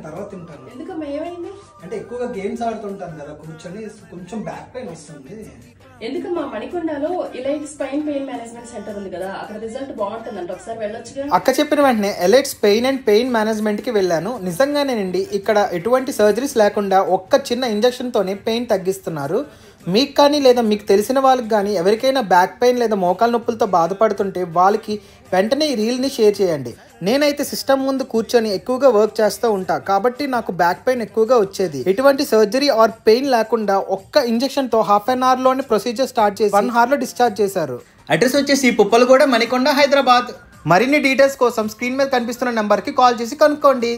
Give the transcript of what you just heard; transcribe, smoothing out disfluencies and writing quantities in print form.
తర్వాత తింటాను. ఎందుకమ్మా ఏమైంది? అంటే ఎక్కువగా గేమ్స్ ఆడుతుంటాను కదా కూర్చొని, కొంచెం బ్యాక్ పెయిన్ వస్తుంది. ఎందుకమ్మా మణికొండలో elite spine pain management centre ఉంది కదా, అక్కడ రిజల్ట్ బాగుంటుందంట, ఒకసారి వెళ్ళొచ్చుగా. అక్క చెప్పిన వెంటనే elite Spain and pain management కి వెళ్ళాను. నిజంగానేనండి, ఇక్కడ ఎటువంటి సర్జరీస్ లేకుండా ఒక్క చిన్న ఇంజెక్షన్ తోనే పెయిన్ తగ్గిస్తున్నారు. మీకు కానీ లేదా మీకు తెలిసిన వాళ్ళకి కానీ ఎవరికైనా బ్యాక్ పెయిన్ లేదా మోకాల నొప్పులతో బాధపడుతుంటే వాళ్ళకి వెంటనే ఈ రీల్ని షేర్ చేయండి. నేనైతే సిస్టమ్ ముందు కూర్చొని ఎక్కువగా వర్క్ చేస్తూ ఉంటా కాబట్టి నాకు బ్యాక్ పెయిన్ ఎక్కువగా వచ్చేది. ఎటువంటి సర్జరీ ఆర్ పెయిన్ లేకుండా ఒక్క ఇంజెక్షన్ తో హాఫ్ అన్ అవర్ లోనే ప్రొసీజర్ స్టార్ట్ చేసి 1 hour లో డిశ్చార్జ్ చేశారు. అడ్రస్ వచ్చేసి పుప్పలగూడ, మణికొండ, హైదరాబాద్. మరిన్ని డీటెయిల్స్ కోసం స్క్రీన్ మీద కనిపిస్తున్న నెంబర్కి కాల్ చేసి కనుక్కోండి.